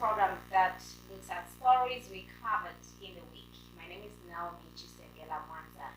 program that looks at stories we covered in the week. My name is Naomi, chisengela, mwanza.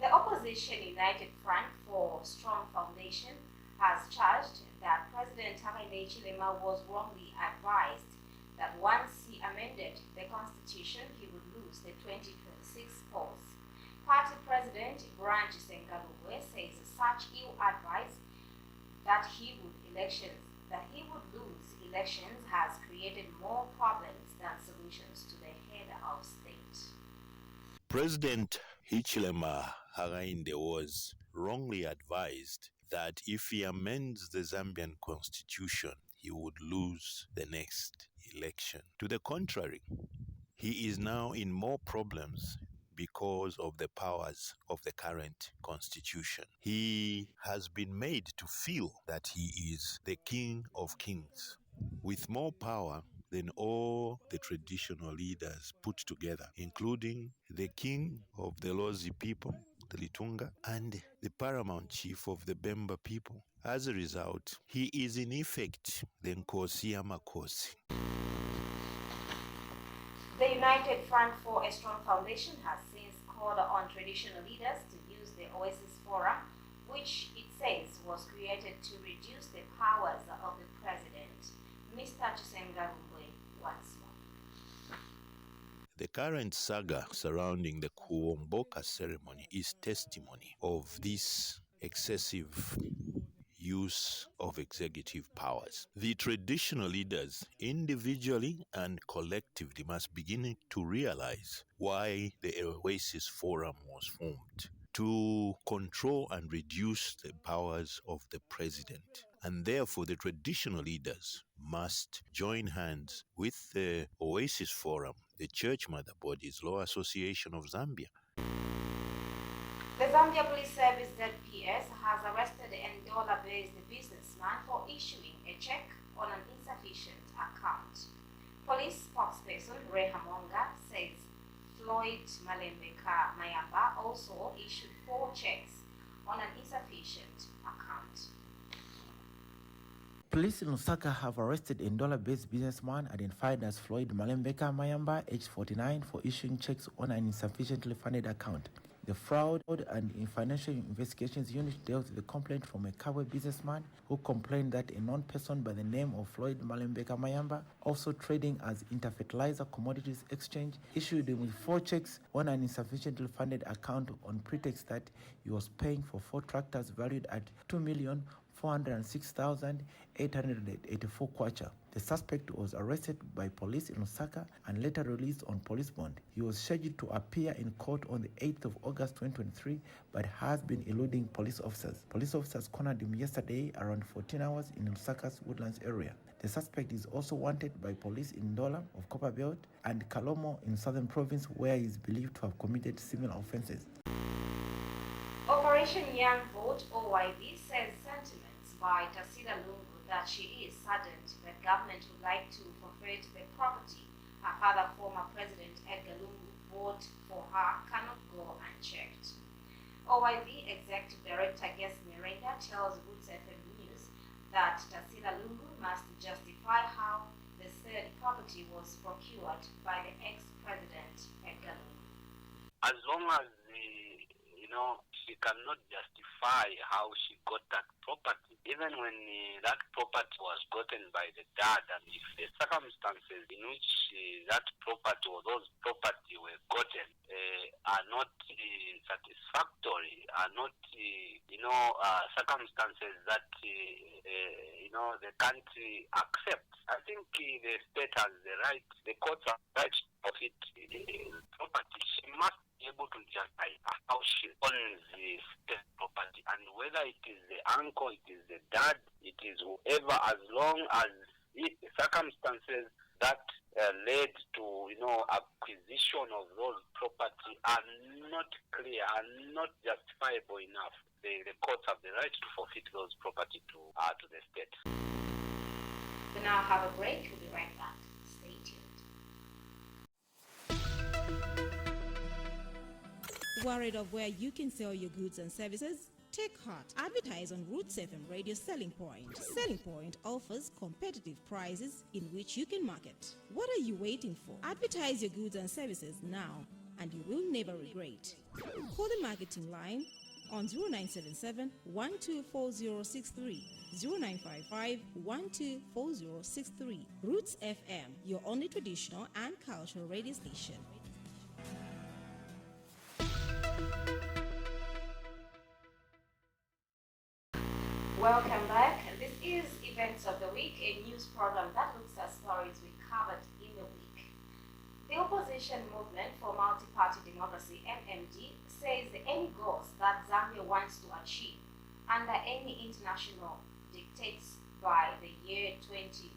The Opposition United Front for Strong Foundation has charged that President Hichilema was wrongly advised that once he amended the constitution, he would lose the 2026 polls. Party President Chisengela says such ill advice that he would lose elections has created more problems than solutions to the head of state. President Hichilema was wrongly advised that if he amends the Zambian constitution, he would lose the next election. To the contrary, he is now in more problems because of the powers of the current constitution. He has been made to feel that he is the king of kings, with more power than all the traditional leaders put together, including the king of the Lozi people, the Litunga, and the paramount chief of the Bemba people. As a result, he is in effect the Nkosi Amakosi. The United Front for a Strong Foundation has since called on traditional leaders to use the Oasis Forum, which it says was created to reduce the powers of the president. Mr. Chisengela once more. The current saga surrounding the Kuomboka ceremony is testimony of this excessive use of executive powers. The traditional leaders, individually and collectively, must begin to realize why the Oasis Forum was formed: to control and reduce the powers of the president. And therefore, the traditional leaders must join hands with the Oasis Forum, the church mother bodies, Law Association of Zambia. The Zambia Police Service ZPS has arrested a dollar-based businessman for issuing a check on an insufficient account. Police spokesperson Rehamonga says Floyd Malembeka Mayamba also issued 4 checks on an insufficient account. Police in Lusaka have arrested a dollar-based businessman identified as Floyd Malembeka Mayamba, aged 49, for issuing checks on an insufficiently funded account. The Fraud and Financial Investigations Unit dealt with the complaint from a Kabwe businessman who complained that a non-person by the name of Floyd Malembeka Mayamba, also trading as Interfertilizer Commodities Exchange, issued him with 4 checks on an insufficiently funded account on pretext that he was paying for 4 tractors valued at 2,406,884 kwacha. The suspect was arrested by police in Lusaka and later released on police bond. He was scheduled to appear in court on the 8th of August 2023, but has been eluding police officers. Police officers cornered him yesterday around 14 hours in Lusaka's Woodlands area. The suspect is also wanted by police in Ndola of Copperbelt and Kalomo in Southern Province, where he is believed to have committed similar offenses. Operation Young Vote OYV says sentiments by Tasila Lungu that she is saddened that government would like to forfeit the property her father, former President Edgar Lungu, bought for her cannot go unchecked. OYV Executive Director Guest Miranda tells Roots FM News that Tasila Lungu must justify how the said property was procured by the ex-president Edgar Lungu. As long as she cannot justify how she got that property, even when that property was gotten by the dad, and if the circumstances in which that property or those property were gotten are not satisfactory, are not circumstances that the country accepts, I think the state has the right, the courts have the right to forfeit property. She must be able to justify how she owns the state property, and whether it is the uncle, it is the dad, it is whoever, as long as the circumstances that led to acquisition of those property are not clear, are not justifiable enough, the courts have the right to forfeit those property to the state. We now have a break. We'll be right back. Stay tuned. Worried of where you can sell your goods and services? Take heart. Advertise on Roots FM Radio Selling Point. Selling Point offers competitive prices in which you can market. What are you waiting for? Advertise your goods and services now, and you will never regret. Call the marketing line on 0977 124063, 0955 124063. Roots FM, your only traditional and cultural radio station. Welcome back. This is Events of the Week, a news program that looks at stories we covered in the week. The opposition movement for multi-party democracy, MMD, says any goals that Zambia wants to achieve under any international dictates by the year 2030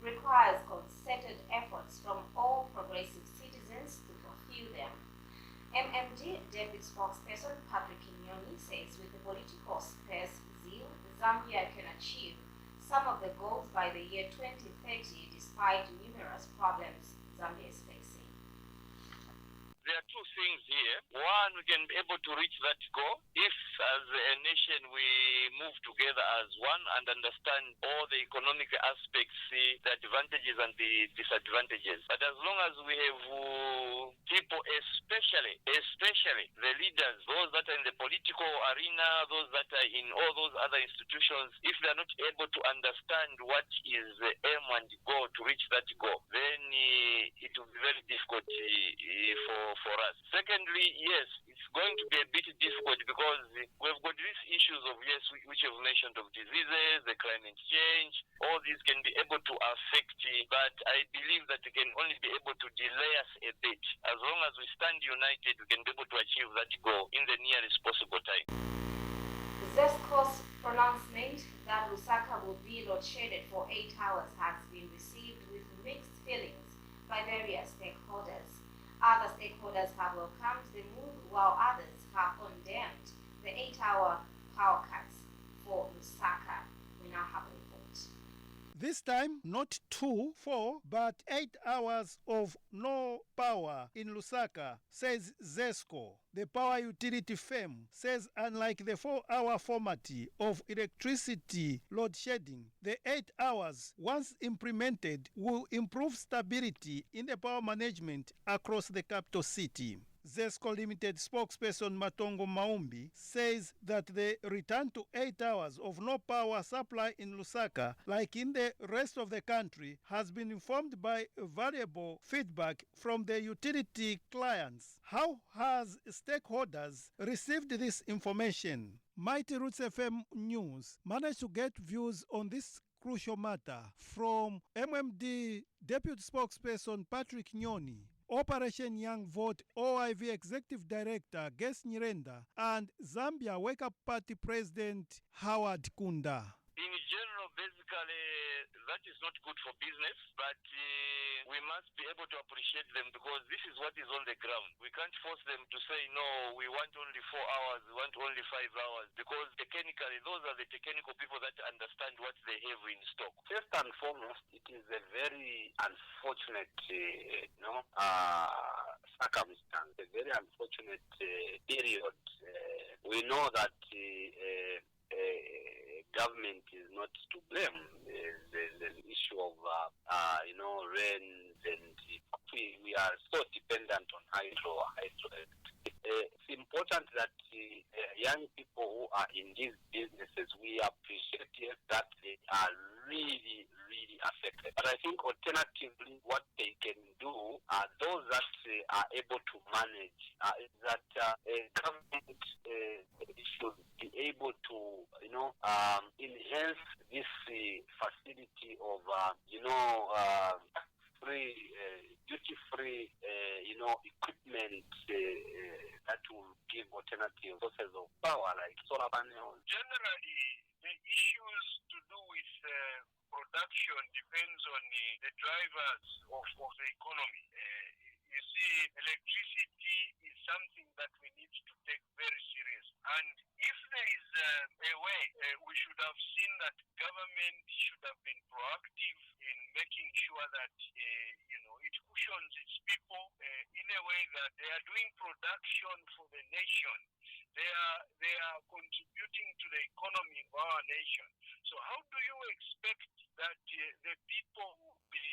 requires concerted efforts from all progressive citizens to fulfill them. MMD Deputy Spokesperson Patrick Nyoni says with the political space zeal, Zambia can achieve some of the goals by the year 2030 despite numerous problems Zambia is facing. There are two things here. One, we can be able to reach that goal if, as a nation, we move together as one and understand all the economic aspects, the advantages and the disadvantages. But as long as we have people, especially the leaders, those that are in the political arena, those that are in all those other institutions, if they are not able to understand what is the aim and goal to reach that goal, then it will be very difficult for us. Secondly, yes, it's going to be a bit difficult because we've got these issues of, yes, which you've mentioned, of diseases, the climate change, all these can be able to affect, but I believe that we can only be able to delay us a bit. As long as we stand united, we can be able to achieve that goal in the nearest possible time. ZESCO's pronouncement that Lusaka will be load-shedded for 8 hours has been received with mixed feelings by various stakeholders. Other stakeholders have welcomed the move, while others have condemned the 8-hour power cuts for Lusaka. We now have a report. This time, not 2, 4, but 8 hours of no power in Lusaka, says ZESCO. The power utility firm says unlike the 4-hour format of electricity load shedding, the 8 hours, once implemented, will improve stability in the power management across the capital city. ZESCO Limited spokesperson Matongo Maumbi says that the return to 8 hours of no power supply in Lusaka, like in the rest of the country, has been informed by valuable feedback from the utility clients. How has stakeholders received this information? Mighty Roots FM News managed to get views on this crucial matter from MMD Deputy Spokesperson Patrick Nyoni, Operation Young Vote OIV Executive Director Ges Nyirenda, and Zambia Wake Up Party President Howard Kunda. In general, basically, that is not good for business, but we must be able to appreciate them because this is what is on the ground. We can't force them to say, no, we want only 4 hours, we want only 5 hours, because technically, those are the technical people that understand what they have in stock. First and foremost, it is a very unfortunate, circumstance, a very unfortunate period. We know that government is not to blame. There's an issue of, rains, and we are so dependent on hydro. It's important that young people who are in these businesses, we appreciate that they are really, really affected. But I think alternatively, what they can do, those that are able to manage, is that government should be able to, enhance this facility of, duty-free, equipment that will give alternative sources of power like solar panels. Generally, the issues to do with production depends on the drivers of the economy. You see, electricity is something that we need to take very serious. And if there is a way, we should have seen that government should have been proactive in making sure that, it cushions its people in a way that they are doing production for the nation. They are contributing to the economy of our nation. So how do you expect that the people will be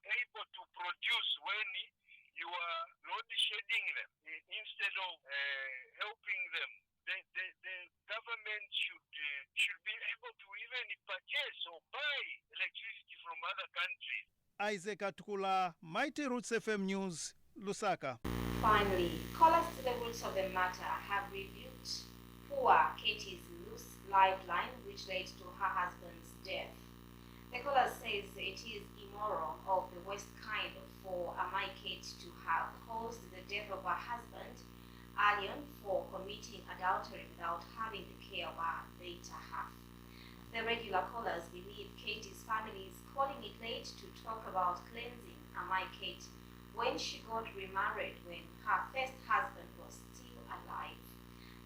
able to produce when you are load shedding them instead of helping them? The government should be able to even purchase or buy electricity from other countries. Isaac Atukula, Mighty Roots FM News, Lusaka. Finally, callers to the roots of the matter have rebuked poor Katie's loose lifeline, which led to her husband's death. The caller says it is immoral of the worst kind for Amai Kate to have caused the death of her husband, Alion, for committing adultery without having the care of her later half. The regular callers believe Katie's family is calling it late to talk about cleansing Amai Kate when she got remarried when her first husband was still alive.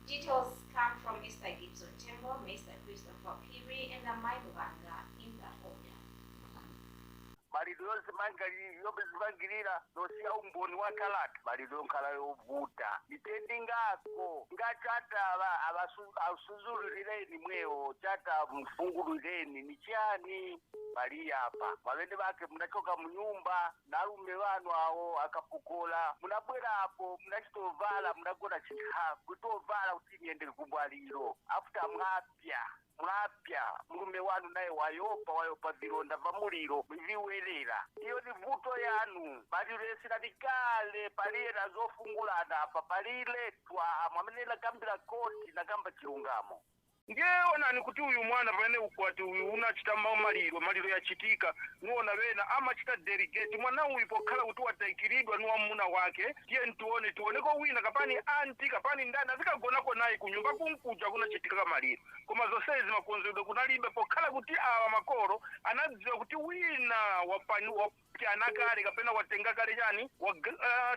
Details come from Mr. Gibson Tembo, Mr. Christopher Piri, and Amai Lubanga in that order. Balido zimangirira nosia umboni wa talaka balido nkala yovuta itendingako ngachata abasuzulireni mweo chata mfungulireni ni chani bali hapa mabende bake mnachoka munyumba nalume wanu awo akapukola munabwera hapo mnachitovala mnagona chikaha kutovala kuti niende kumbwaliro after mwapya mulume wanu naye wayopa vilonda va muliro viwerera iyo ni vuto yanu balilesera likale paliyena zofungulana apa paliletwa mwamenela kambira koti na kamba chilungamo. Ngeona ni kuti uyu mwana pamene ukwati uyu unachita maliro yachitika nuona bena amachita delegate mwana uyu pokhala kuti wataikiridwa nuwa mmuna wake tiye ntioneko wina kapani anti kapani ndani azikagonako naye kunyumba kunkuja kunachitika maliro koma zonsezi makonzedwe kunalibe pokhala kuti awa makolo anadziwa kuti wina anakale kapena watenga kale chani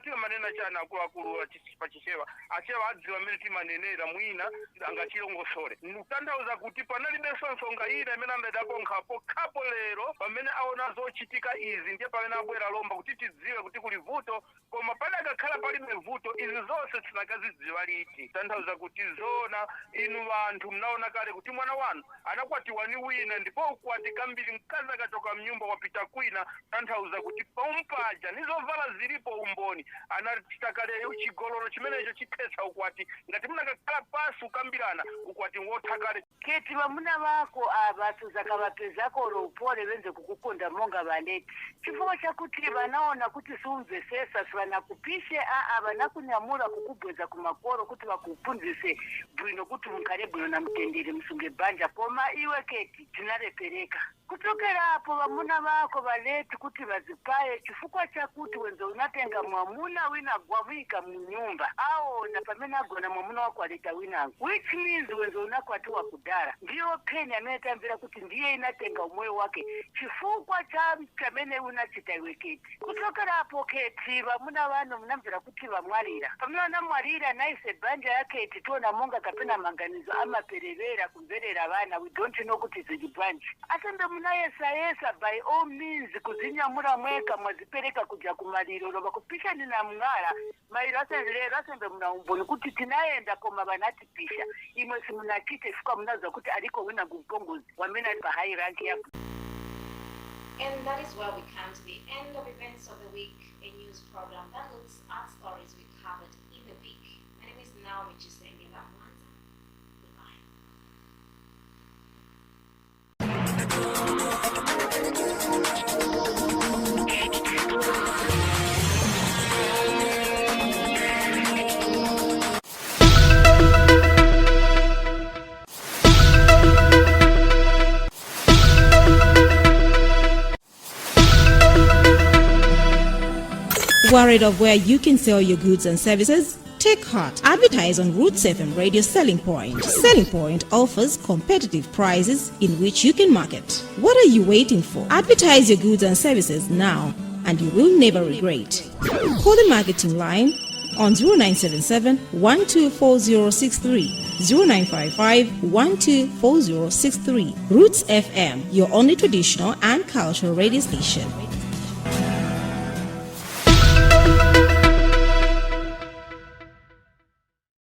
tina manena chana akulu pachishewa achewa adziwa mmene timanenera mwina angachilongosole nutandauza kuti panalibe nsonga ina imene anadakonkhapo khapo lero pamene aona zochitika izi ndiye pamene abwera lomba kuti tidziwe kuti kuli vuto koma padakakhala palibe vuto izi zonse tinakazidziwa liti tandauza kuti zona inu anthu mnaona kale kuti mwana wanu anakwatiwa ni wina ndipo ukwati kambiri mkazi akachoka mnyumba wapita kwina tandauza kuti paumpaja nizovala zilipo umboni anachita kale chigololo chimenecho chitesa ukwati ngati munakakhala pasi ukambirana ukwati wotakale Keti vamuna vako avasuza kavapezako roupore venze kukukonda monga valeti chifukwa chakuti vanaona kuti siumvesesa sivanakupishe vanakunyamura kukubweza kumakoro kuti vakupunzise bwino kuti munkare bwino na mtendere musunge banja koma iwe Keti tinarepereka kutokera hapo vamuna vako valeti kuti vazipaye chifukwa chakuti wenze unatenga mwamuna wina gwamwika munyumba aona pamene agona mwamuna wako aleta winangu which means wenze unakwatiwa kudara ndiyo peni amenetambira kuti ndiye inatenga umwe wake chifukwa cha pamene unachita iwe Keti kutokera hapo Keti vamuna vano mnamvira kuti vamwarira pamene vanamwarira naise banja ya Keti tiona monga kapena manganizo amaperevera kumverera vana we don't know kuti zili banja asembe munayesa by all means kuzinyamura mweka mwazipereka kuja kumaliro loba kupisha nina mngala mairo asembe muna umboni kuti tinaenda koma vanatipisha imwe simunachite fika munaza kuti aliko wina kumpongozi wamena pa high rank ya. And that is where we come to the end of Events of the Week, a news program that looks at stories we covered in the week. My name is Naomi, chisengela, mwanza. Worried of where you can sell your goods and services? Take heart. Advertise on Roots FM Radio Selling Point. Selling Point offers competitive prices in which you can market. What are you waiting for? Advertise your goods and services now, and you will never regret. Call the marketing line on 0977 124063, 0955 124063. Roots FM, your only traditional and cultural radio station.